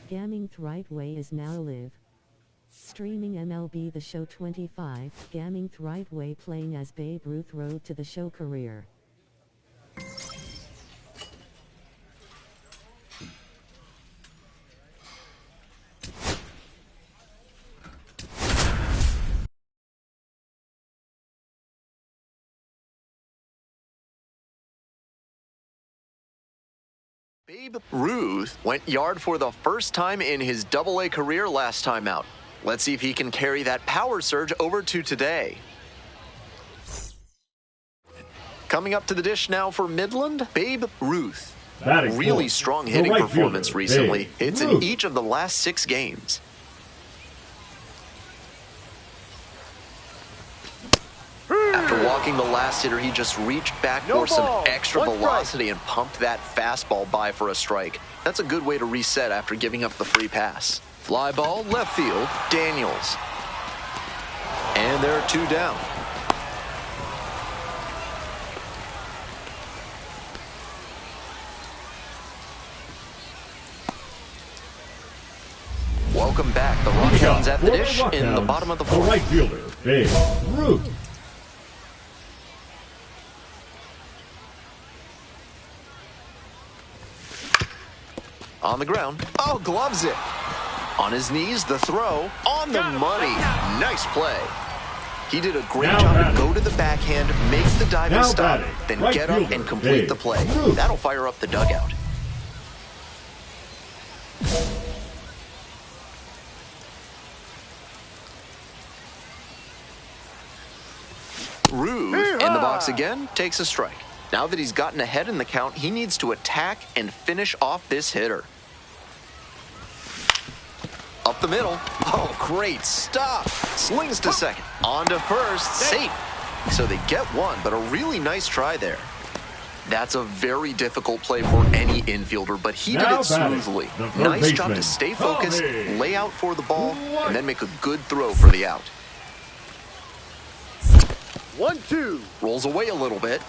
Gamming the right way is now live. Streaming MLB The Show 25, Gamming the right way playing as Babe Ruth road to the show career. Babe Ruth went yard for the first time in his Double-A career last time out. Let's see if he can carry that power surge over to today. Coming up to the dish now for Midland, Babe Ruth. Really strong hitting performance recently. Hits in each of the last 6 games. After walking the last hitter, he just reached back for some extra velocity and pumped that fastball by for a strike. That's a good way to reset after giving up the free pass. Fly ball, left field, Daniels. And there are 2 down. Welcome back. The Rockhounds at the dish in the bottom of the 4th. The right fielder, Babe Ruth. On the ground. Oh, gloves it. On his knees, the throw. On the money. Nice play. He did a great job to go to the backhand, make the diving stop, then get up and complete the play. That'll fire up the dugout. Ruth in the box again, takes a strike. Now that he's gotten ahead in the count, he needs to attack and finish off this hitter. Up the middle. Oh, great stop. Slings to second. On to first. Safe. So they get one, but a really nice try there. That's a very difficult play for any infielder, but he did it smoothly. Nice job to stay focused, lay out for the ball, and then make a good throw for the out. 1-2. Rolls away a little bit.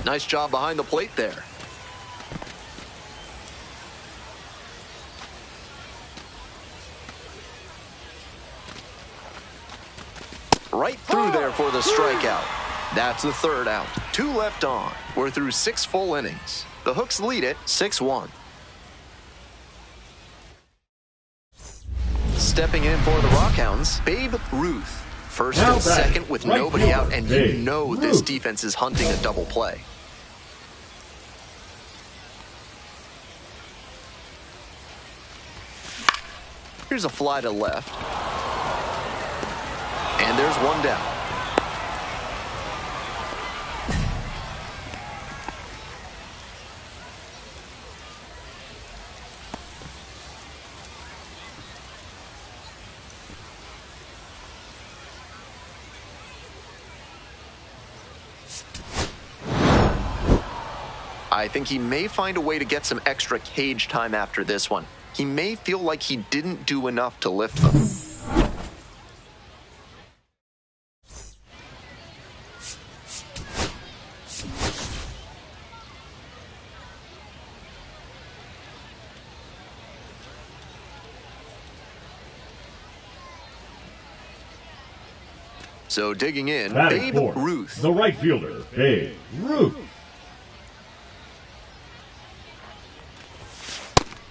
Nice job behind the plate there. Right through there for the strikeout. That's the 3rd out. 2 left on. We're through 6 full innings. The Hooks lead it 6-1. Stepping in for the Rockhounds, Babe Ruth. First and second with nobody out, and you know this defense is hunting a double play. Here's a fly to left. And there's 1 down. I think he may find a way to get some extra cage time after this one. He may feel like he didn't do enough to lift them. So digging in, Babe Ruth. The right fielder, Babe Ruth.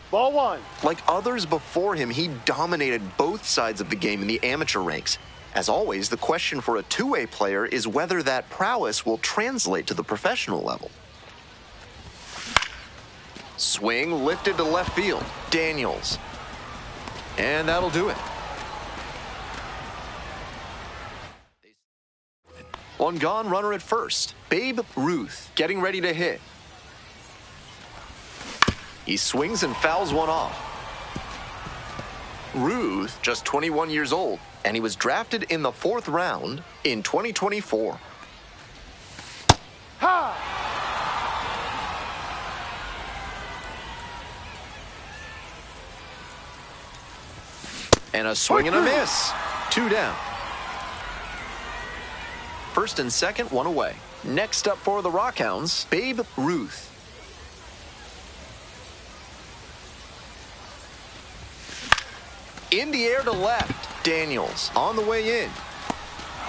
Ball 1. Like others before him, he dominated both sides of the game in the amateur ranks. As always, the question for a two-way player is whether that prowess will translate to the professional level. Swing lifted to left field. Daniels. And that'll do it. 1 gone, runner at first. Babe Ruth getting ready to hit. He swings and fouls one off. Ruth, just 21 years old, and he was drafted in the 4th round in 2024. Ha! And a swing and a miss. 2 down. First and second, 1 away. Next up for the Rockhounds, Babe Ruth. In the air to left. Daniels on the way in.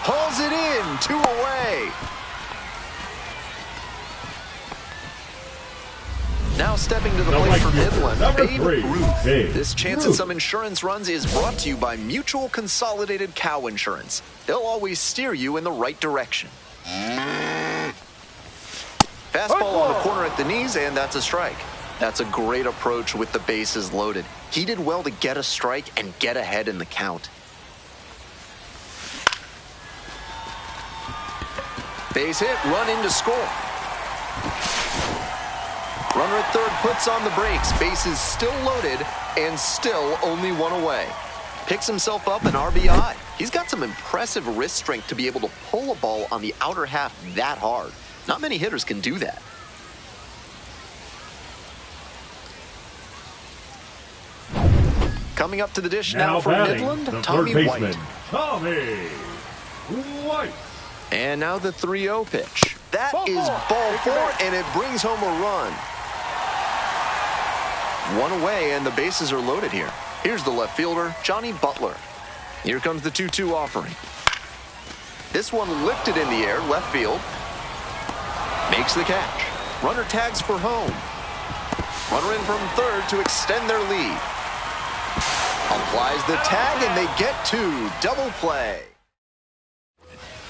Pulls it in. 2 away. Now stepping to the plate for Midland, Babe Ruth. This chance at some insurance runs is brought to you by Mutual Consolidated Cow Insurance. They'll always steer you in the right direction. Fastball on the corner at the knees, and that's a strike. That's a great approach with the bases loaded. He did well to get a strike and get ahead in the count. Base hit, run in to score. Runner at third puts on the brakes. Bases still loaded and still only 1 away. Picks himself up an RBI. He's got some impressive wrist strength to be able to pull a ball on the outer half that hard. Not many hitters can do that. Coming up to the dish now for Midland, Tommy White. Tommy White. And now the 3-0 pitch. That is ball 4, and it brings home a run. 1 away, and the bases are loaded here. Here's the left fielder, Johnny Butler. Here comes the 2-2 offering. This one lifted in the air, left field. Makes the catch. Runner tags for home. Runner in from third to extend their lead. Applies the tag, and they get 2. Double play.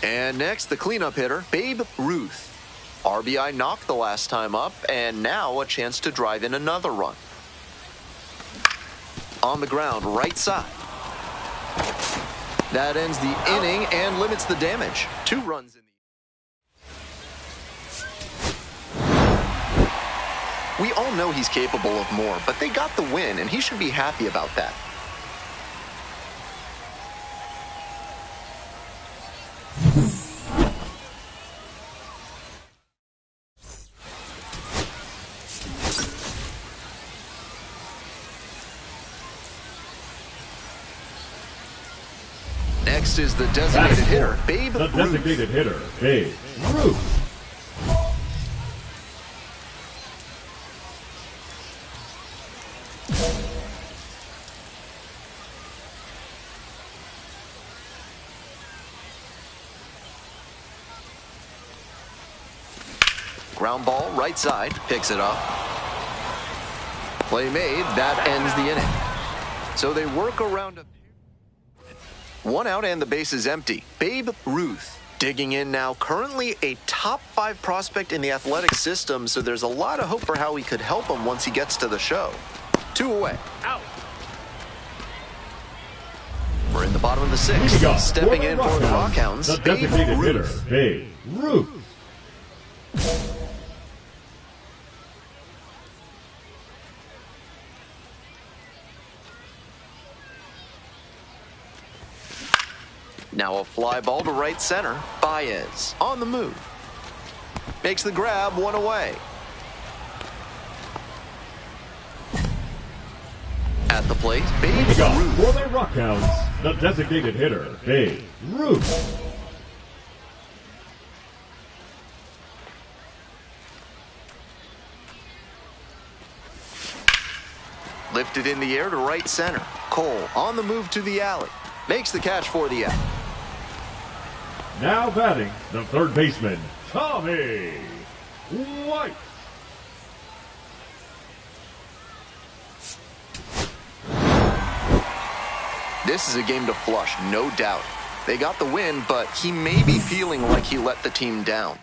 And next, the cleanup hitter, Babe Ruth. RBI knocked the last time up, and now a chance to drive in another run. On the ground, right side. That ends the inning and limits the damage. 2 runs in the... We all know he's capable of more, but they got the win, and he should be happy about that. Next is the designated hitter, Babe Ruth. The designated hitter, Babe Ruth. Ground ball, right side, picks it up. Play made, that ends the inning. So they work around a... 1 out and the base is empty. Babe Ruth digging in now, currently a top 5 prospect in the athletic system, so there's a lot of hope for how he could help him once he gets to the show. 2 away. Out. We're in the bottom of the 6th. Stepping in for the Rockhounds, The designated hitter, Babe Ruth. Now a fly ball to right center. Baez on the move. Makes the grab, 1 away. At the plate, Babe Ruth. For the Rockhounds, the designated hitter, Babe Ruth. Lifted in the air to right center. Cole on the move to the alley. Makes the catch for the out. Now batting, the third baseman, Tommy White. This is a game to flush, no doubt. They got the win, but he may be feeling like he let the team down.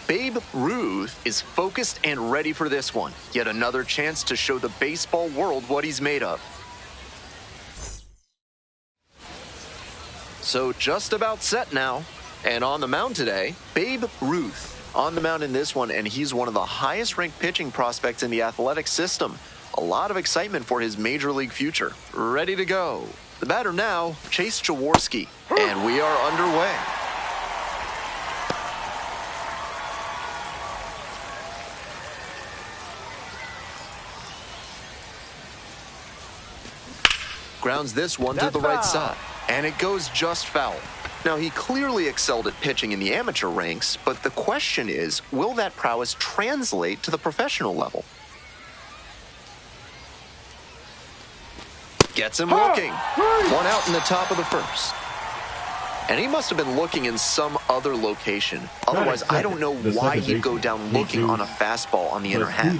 Babe Ruth is focused and ready for this one. Yet another chance to show the baseball world what he's made of. So just about set now. And on the mound today, Babe Ruth. On the mound in this one, and he's one of the highest ranked pitching prospects in the athletic system. A lot of excitement for his major league future. Ready to go. The batter now, Chase Jaworski. And we are underway. Grounds this one to the right side, and it goes just foul. Now, he clearly excelled at pitching in the amateur ranks, but the question is, will that prowess translate to the professional level? Gets him looking. One out in the top of the first. And he must have been looking in some other location. Otherwise, I don't know why he'd go down looking on a fastball on the inner half.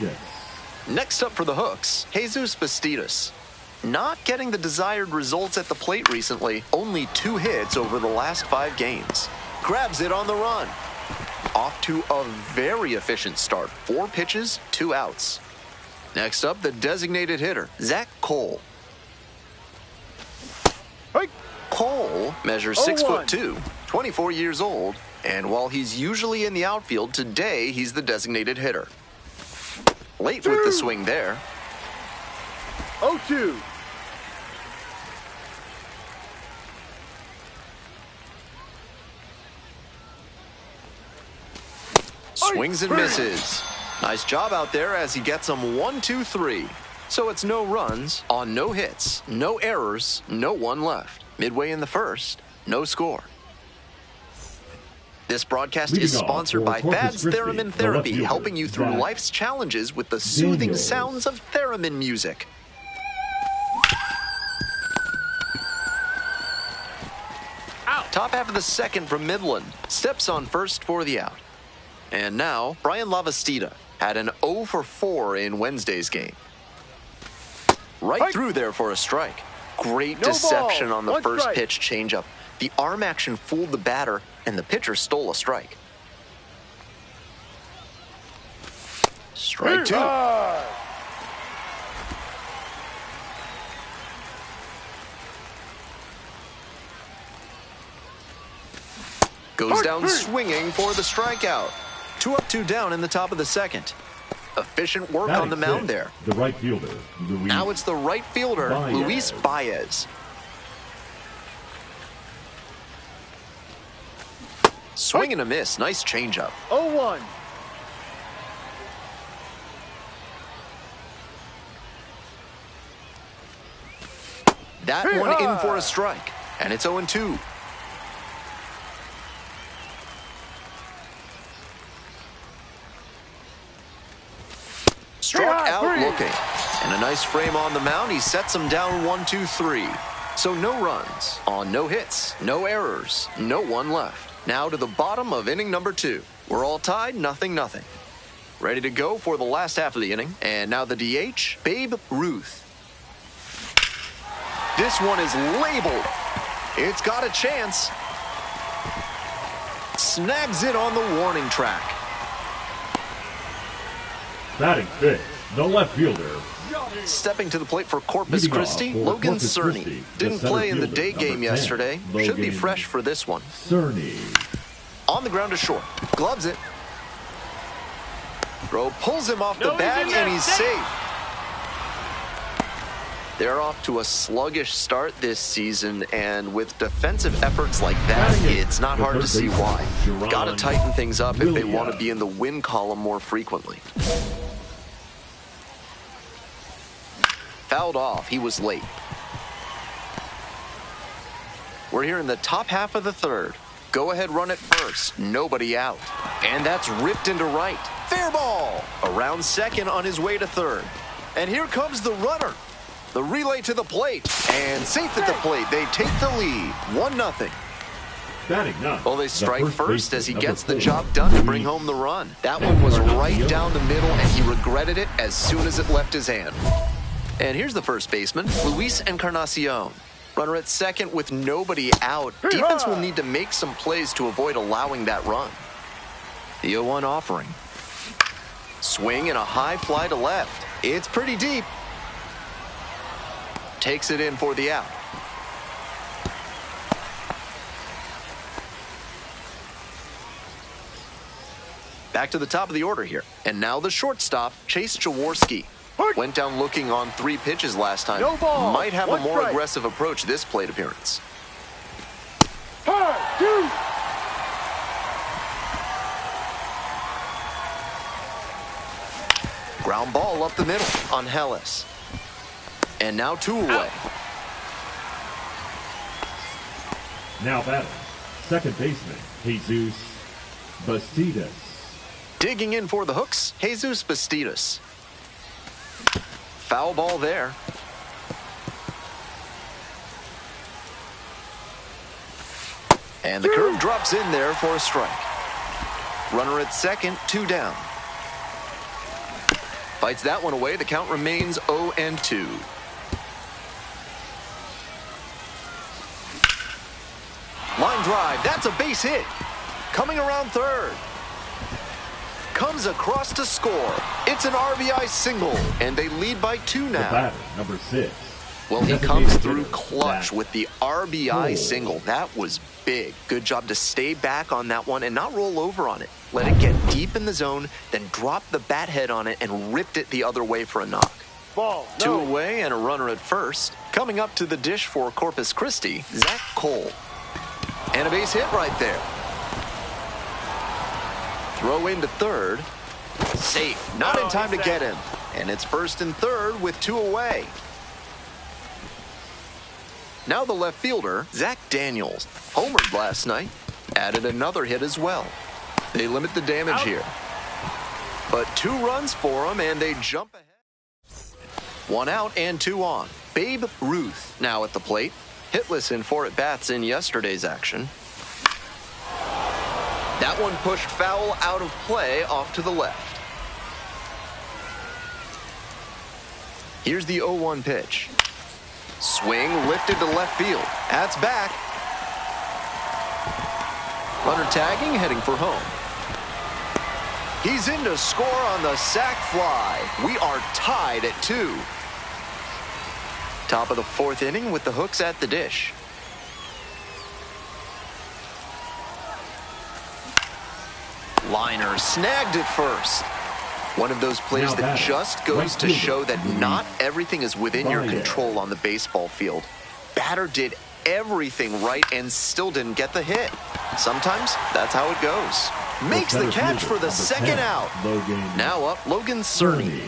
Next up for the Hooks, Jesus Bastidas. Not getting the desired results at the plate recently. Only 2 hits over the last 5 games. Grabs it on the run. Off to a very efficient start. 4 pitches, 2 outs. Next up, the designated hitter, Zach Cole. Cole measures 6'2", 24 years old, and while he's usually in the outfield, today he's the designated hitter. Late with the swing there. 0-2. Swings and misses. Nice job out there as he gets them 1-2-3. So it's no runs on no hits, no errors, no one left. Midway in the first, no score. This broadcast is sponsored by Thad's Theremin Therapy, helping you through life's challenges with the soothing sounds of theremin music. Out. Top half of the second from Midland. Steps on first for the out. And now, Brian Lavastida had an 0 for 4 in Wednesday's game. Right through there for a strike. Great deception on the first pitch changeup. The arm action fooled the batter, and the pitcher stole a strike. Strike 2. Goes down swinging for the strikeout. 2 up, 2 down in the top of the second. Efficient work on the mound there. The right fielder, Luis. Now it's the right fielder, Luis Baez. Swing and a miss. Nice changeup. 0-1. That one in for a strike, and it's 0-2. Struck out looking. And a nice frame on the mound. He sets him down 1-2-3. So no runs on no hits, no errors, no one left. Now to the bottom of inning number 2. We're all tied, 0-0. Ready to go for the last half of the inning. And now the DH, Babe Ruth. This one is labeled. It's got a chance. Snags it on the warning track. Batting fifth, the left fielder. Stepping to the plate for Corpus Christi, Logan Cerny. Didn't play in the day game yesterday. Should be fresh for this one. Cerny. On the ground to short. Gloves it. Throw pulls him off the bag, and he's safe. They're off to a sluggish start this season, and with defensive efforts like that, it's not hard to see why. Got to tighten things up if they want to be in the win column more frequently. Fouled off. He was late. We're here in the top half of the third. Go ahead, run at first. Nobody out. And that's ripped into right. Fair ball. Around second on his way to third. And here comes the runner. The relay to the plate. And safe at the plate. They take the lead. 1-0. Well, they strike first as he gets the job done to bring home the run. That one was right down the middle, and he regretted it as soon as it left his hand. And here's the first baseman, Luis Encarnacion. Runner at second with nobody out. Defense will need to make some plays to avoid allowing that run. The 0-1 offering. Swing and a high fly to left. It's pretty deep. Takes it in for the out. Back to the top of the order here. And now the shortstop, Chase Jaworski. Went down looking on 3 pitches last time. No ball. Might have a more strike. aggressive approach this plate appearance. Ground ball up the middle on Hellis. And now 2 away. Now batting, second baseman, Jesus Bastidas. Digging in for the hooks, Jesus Bastidas. Foul ball there. And the curve drops in there for a strike. Runner at second, 2 down. Fights that one away. The count remains 0-2. Line drive. That's a base hit. Coming around third. Comes across to score. It's an RBI single, and they lead by 2 now. The batter, number 6. Well, he comes through clutch with the RBI single. That was big. Good job to stay back on that one and not roll over on it. Let it get deep in the zone, then drop the bat head on it and ripped it the other way for a knock. Ball, 2 away and a runner at first. Coming up to the dish for Corpus Christi, Zach Cole. And a base hit right there. Throw into third. Safe. Not in time to get him. And it's first and third with 2 away. Now the left fielder, Zach Daniels, homered last night, added another hit as well. They limit the damage here. But 2 runs for him, and they jump ahead. 1 out and 2 on. Babe Ruth now at the plate. Hitless in 4 at-bats in yesterday's action. That one pushed foul out of play off to the left. Here's the 0-1 pitch. Swing lifted to left field. That's back. Runner tagging, heading for home. He's in to score on the sac fly. We are tied at 2. Top of the 4th inning with the hooks at the dish. Liner snagged at first. One of those plays that just goes to show that not everything is within your control on the baseball field. Batter did everything right and still didn't get the hit. Sometimes that's how it goes. Makes the catch for the second out. Now up, Logan Cerny.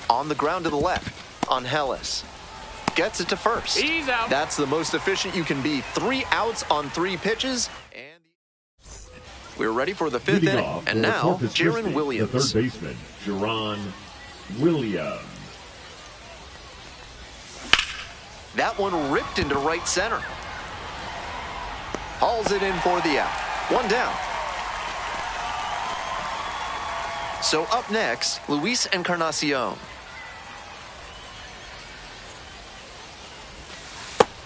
On the ground to the left, on Hellis. Gets it to first. He's out. That's the most efficient you can be. 3 outs on 3 pitches. And we're ready for the 5th inning. And now, Jaron Williams. The third baseman, Jaron Williams. That one ripped into right center. Hauls it in for the out. 1 down. So up next, Luis Encarnacion.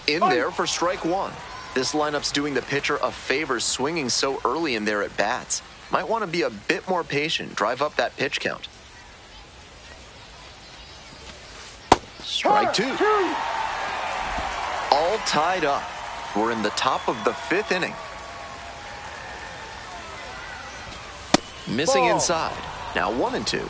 In there for strike 1. This lineup's doing the pitcher a favor swinging so early in their at-bats. Might want to be a bit more patient, drive up that pitch count. Strike 2. All tied up. We're in the top of the 5th inning. Missing inside. Now 1-2.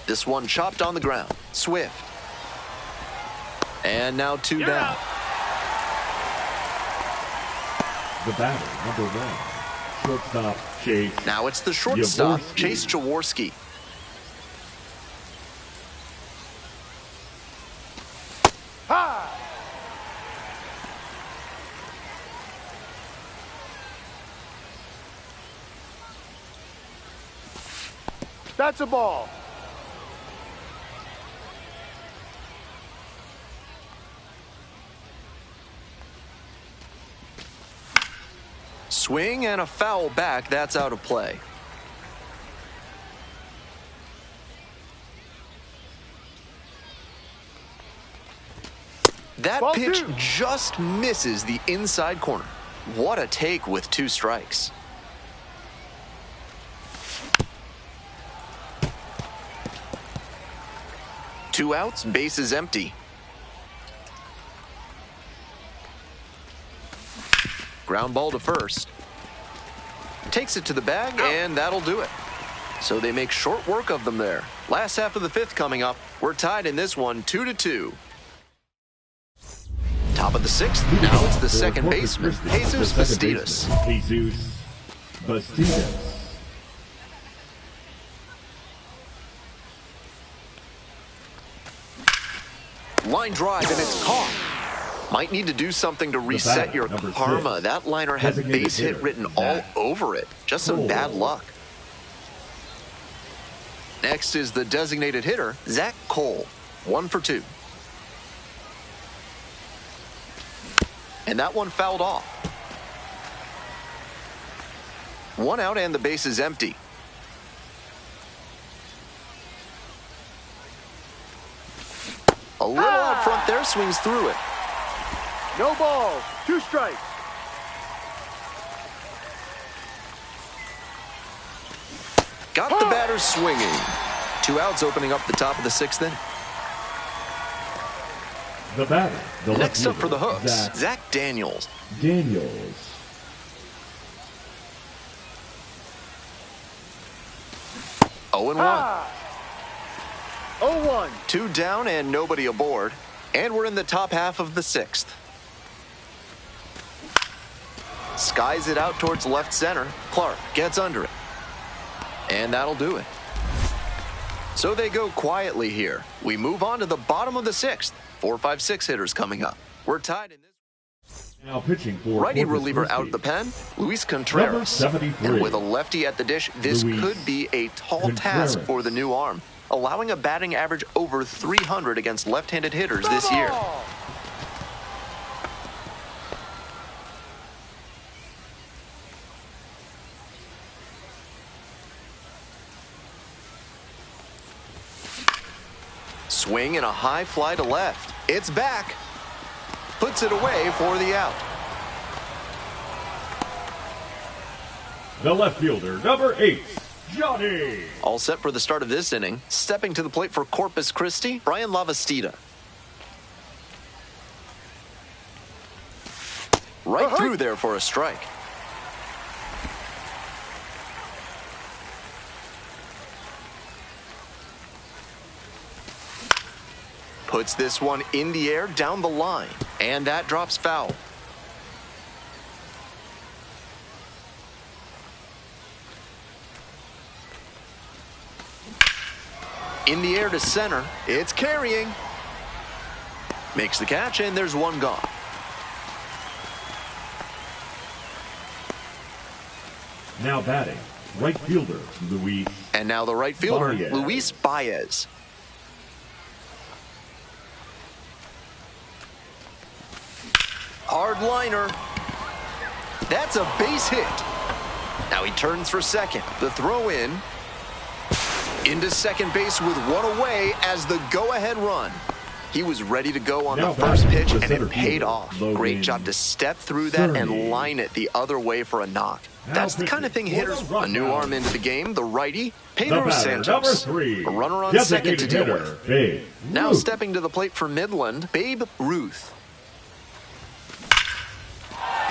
This one chopped on the ground. Swift. And now 2 down. The batter, number 1, shortstop Chase. Now it's the shortstop, Chase Jaworski. High. That's a ball. Swing and a foul back. That's out of play. That Ball pitch 2. just misses the inside corner. What a take with 2 strikes. Two outs, bases empty. Ground ball to first. Takes it to the bag, and that'll do it. So they make short work of them there. Last half of the 5th coming up. We're tied in this one, 2-2. Top of the 6th. Now it's the second baseman, Jesus Bastidas. Jesus Bastidas. Line drive, and it's caught. Might need to do something to reset batter, your number karma. 6. That liner had Designated base hit hitter, written Zach all over it. Just some Cole. bad luck. Next is the designated hitter, Zach Cole. 1 for 2. And that one fouled off. 1 out and the base is empty. A little out front there, swings through it. No ball. 2 strikes. Got the batter swinging. 2 outs opening up the top of the 6th inning. The batter, the Next up left for the fielder, hooks, Zach Daniels. Daniels. 0-1. 0-1. 2 down and nobody aboard. And we're in the top half of the 6th. Skies it out towards left center. Clark gets under it. And that'll do it. So they go quietly here. We move on to the bottom of the 6th. 4, 5, 6 hitters coming up. We're tied in this. Now pitching for Righty Corpus reliever Christi. out of the pen, Luis Number Contreras. 73. And with a lefty at the dish, this Luis could be a tall task Contreras. for the new arm, allowing a batting average over 300 against left-handed hitters No this year. ball. Swing and a high fly to left. It's back. Puts it away for the out. The left fielder, number 8, Johnny. All set for the start of this inning. Stepping to the plate for Corpus Christi, Brian Lavastida. Right through there for a strike. Puts this one in the air down the line, and that drops foul. In the air to center, it's carrying. Makes the catch, and there's one gone. Now batting, right fielder, Luis. And now the right fielder, Baez. Luis Baez. Hard liner. That's a base hit. Now he turns for second. The throw in. Into second base with 1 away as the go-ahead run. He was ready to go on Now the first batting, pitch, the and center it paid fielder, off. Logan Great job to step through that and Cerny. line it the other way for a knock. Now That's the kind of thing pitching for hitters, the a new Rockhounds. arm into the game, the righty, The Pedro batter, number Santos. 3, A runner on second to designated deal hitter, with. Babe Now Ruth. stepping to the plate for Midland, Babe Ruth.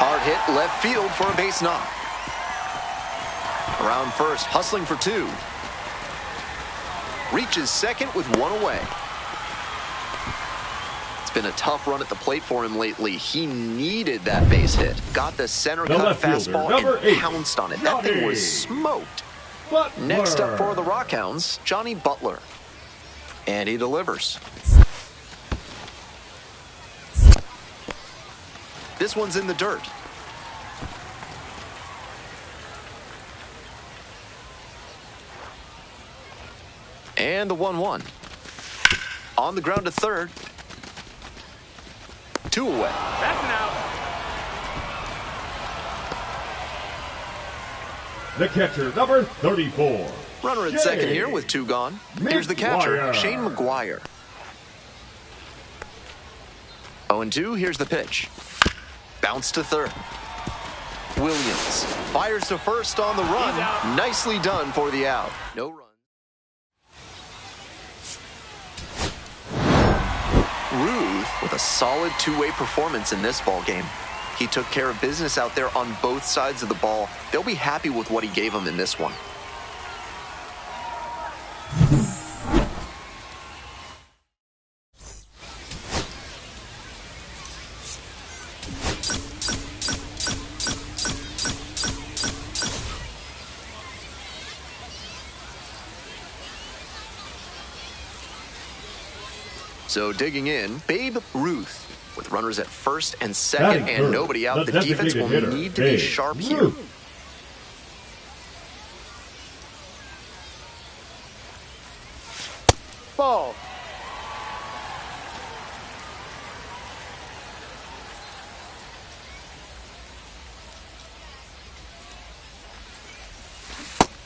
Hard hit left field for a base knock. Around first, hustling for 2. Reaches second with 1 away. It's been a tough run at the plate for him lately. He needed that base hit. Got the center The cut left fielder, fastball number and 8, pounced on it. That thing Johnny was smoked. Butler. Next up for the Rockhounds, Johnny Butler. And he delivers. This one's in the dirt. And the 1-1. On the ground to third. 2 away. That's an out. The catcher, number 34. Runner at second here with 2 gone. Here's the catcher, McGuire. Shane McGuire. 0-2, here's the pitch. Bounce to third. Williams fires to first on the run. He's out. Nicely done for the out. No run. Ruth with a solid 2-way performance in this ball game. He took care of business out there on both sides of the ball. They'll be happy with what he gave them in this one. So digging in, Babe Ruth. With runners at first and second Batting and third, nobody out, the the defense will designated hitter, need to be Babe sharp Ruth. here. Ball.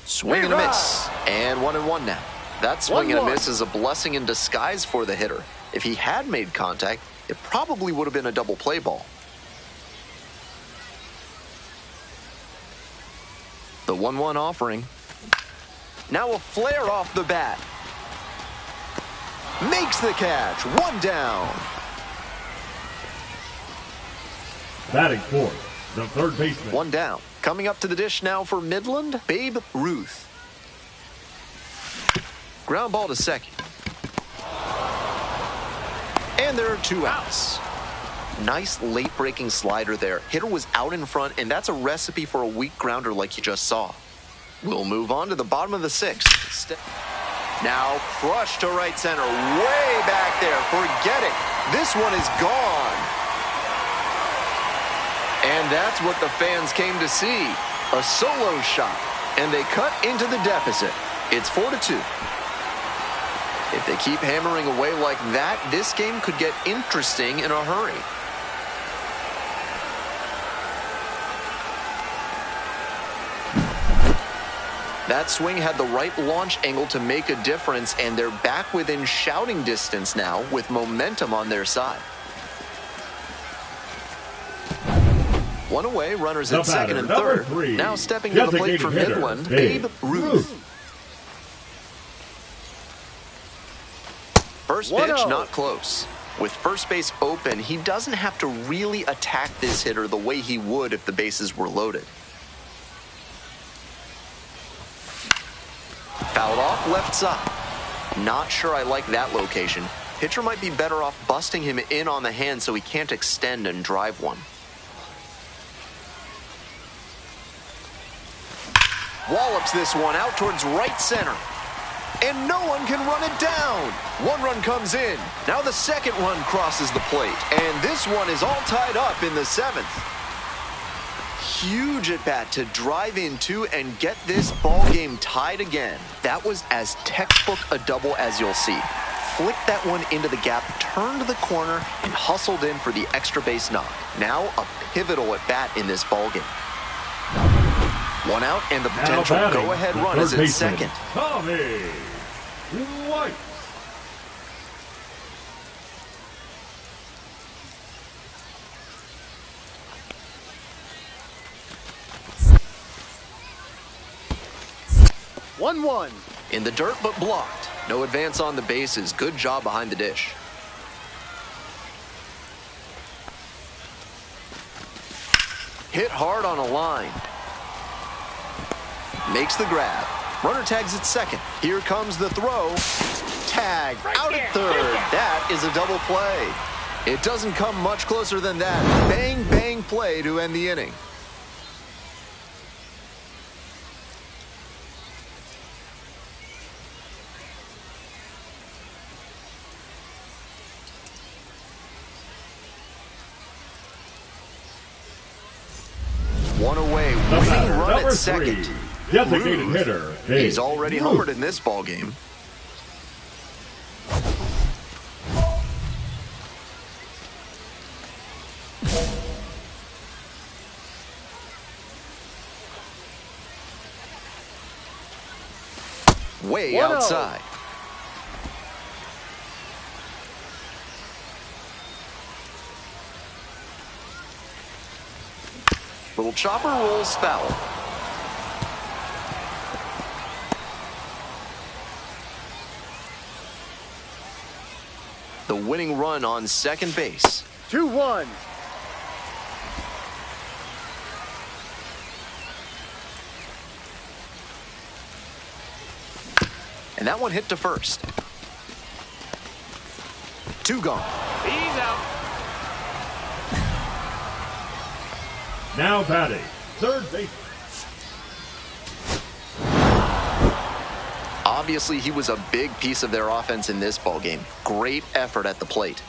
Swing and a miss. And 1-1 now. That swing and a 1-1. miss is a blessing in disguise for the hitter. If he had made contact, it probably would have been a double play ball. The 1-1 offering. Now a flare off the bat. Makes the catch. One down. Batting fourth, the third baseman. One down. Coming up to the dish now for Midland, Babe Ruth. Ground ball to second. And there are two outs. Nice late-breaking slider there. Hitter was out in front, and that's a recipe for a weak grounder like you just saw. We'll move on to the bottom of the sixth. Now crushed to right center. Way back there. Forget it. This one is gone. And that's what the fans came to see. A solo shot. And they cut into the deficit. It's 4-2. If they keep hammering away like that, this game could get interesting in a hurry. That swing had the right launch angle to make a difference, and they're back within shouting distance now with momentum on their side. One away, runners at second and third. Now stepping to the plate for Midland, Babe Ruth. First pitch, not close. With first base open, he doesn't have to really attack this hitter the way he would if the bases were loaded. Fouled off left side. Not sure I like that location. Pitcher might be better off busting him in on the hand so he can't extend and drive one. Wallops this one out towards right center. And no one can run it down. One run comes in. Now the second run crosses the plate. And this one is all tied up in the seventh. Huge at bat to drive into and get this ball game tied again. That was as textbook a double as you'll see. Flicked that one into the gap, turned the corner, and hustled in for the extra base knock. Now a pivotal at bat in this ball game. One out, and the potential go-ahead run is at second. Tommy White. One. In the dirt, but blocked. No advance on the bases. Good job behind the dish. Hit hard on a line. Makes the grab. Runner tags at second. Here comes the throw. Tag out at third. That is a double play. It doesn't come much closer than that. Bang, bang play to end the inning. One away, winning run at second. Designated hitter. He's already homered in this ball game. Way outside. Little chopper rolls foul. The winning run on second base. 2-1. And that one hit to first. Two gone. He's out. Now batting, third base. Obviously, he was a big piece of their offense in this ballgame. Great effort at the plate.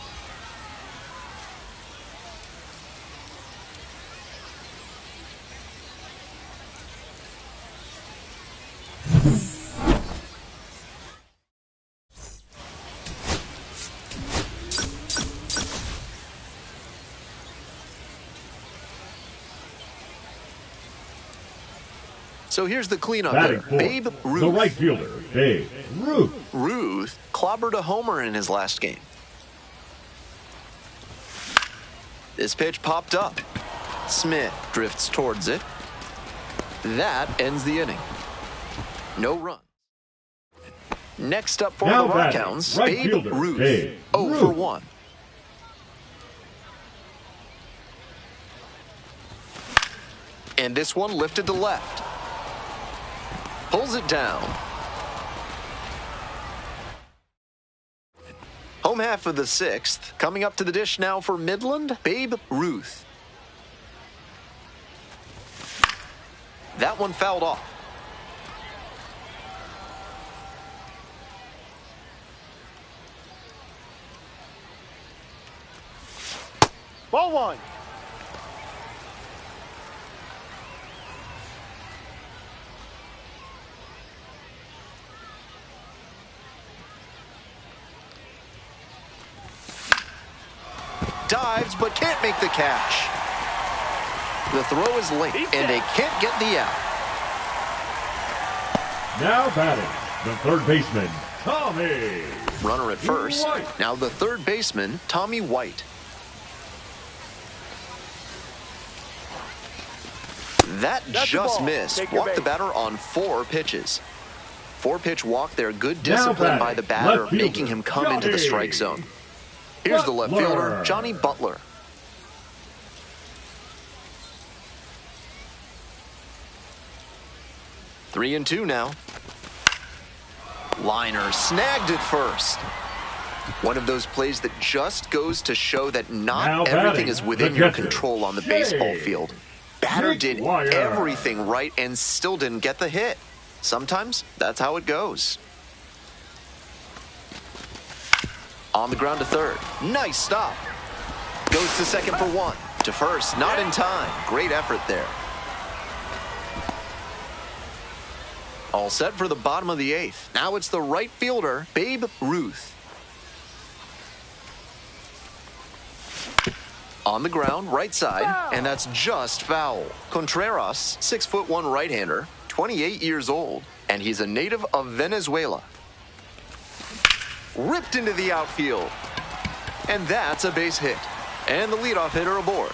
So here's the cleanup Batting hitter, fourth, Babe Ruth. the right fielder, Babe Ruth. Ruth clobbered a homer in his last game. This pitch popped up. Smith drifts towards it. That ends the inning. No runs. Next up for Now the run batting, counts, right Babe fielder, Ruth. Babe 0 Ruth. for 1. And this one lifted to left. Pulls it down. Home half of the 6th. Coming up to the dish now for Midland, Babe Ruth. That one fouled off. Ball 1. Dives, but can't make the catch. The throw is late, and they can't get the out. Now batting, the third baseman, Tommy. Runner at first. White. Now the third baseman, Tommy White. That That's the just ball. missed. Take your Walked the base. batter on 4 pitches. 4-pitch walk there. Good Now discipline by batting, the batter, left fielder, making him come into the Johnny strike zone. Here's the left fielder, Butler. Johnny Butler. Three and 2 now. Liner snagged at first. One of those plays that just goes to show that not Now everything batting, is within the your catcher, control on the Jay baseball field. Batter did McGuire. everything right and still didn't get the hit. Sometimes that's how it goes. On the ground to third. Nice stop. Goes to second for 1. To first, not in time. Great effort there. All set for the bottom of the 8th. Now it's the right fielder, Babe Ruth. On the ground, right side, and that's just foul. Contreras, 6'1" right-hander, 28 years old, and he's a native of Venezuela. Ripped into the outfield. And that's a base hit. And the leadoff hitter aboard.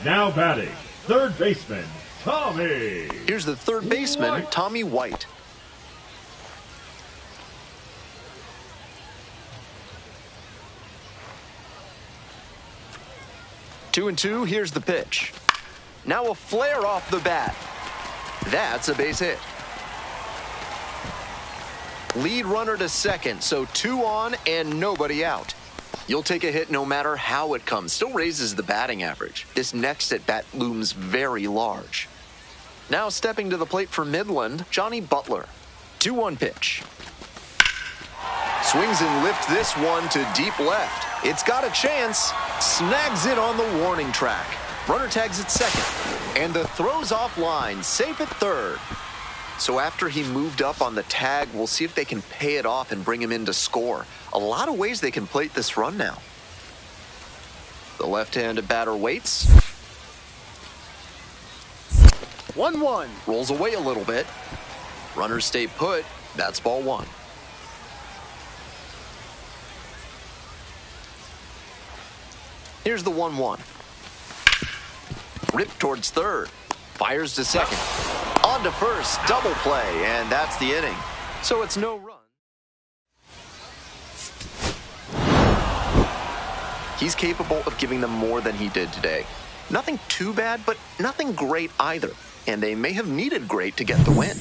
Now batting, third baseman, Tommy. Here's the third baseman, White. Tommy White. Two and 2, here's the pitch. Now a flare off the bat. That's a base hit. Lead runner to second, so 2 on and nobody out. You'll take a hit no matter how it comes. Still raises the batting average. This next at bat looms very large. Now stepping to the plate for Midland, Johnny Butler. 2-1 pitch. Swings and lifts this one to deep left. It's got a chance. Snags it on the warning track. Runner tags at second. And the throw's offline, safe at third. So after he moved up on the tag, we'll see if they can pay it off and bring him in to score. A lot of ways they can plate this run now. The left-handed batter waits. 1-1. Rolls away a little bit. Runners stay put. That's ball 1. Here's the 1-1. Ripped towards third. Fires to second. On to first. Double play. And that's the inning. So it's no run. He's capable of giving them more than he did today. Nothing too bad, but nothing great either. And they may have needed great to get the win.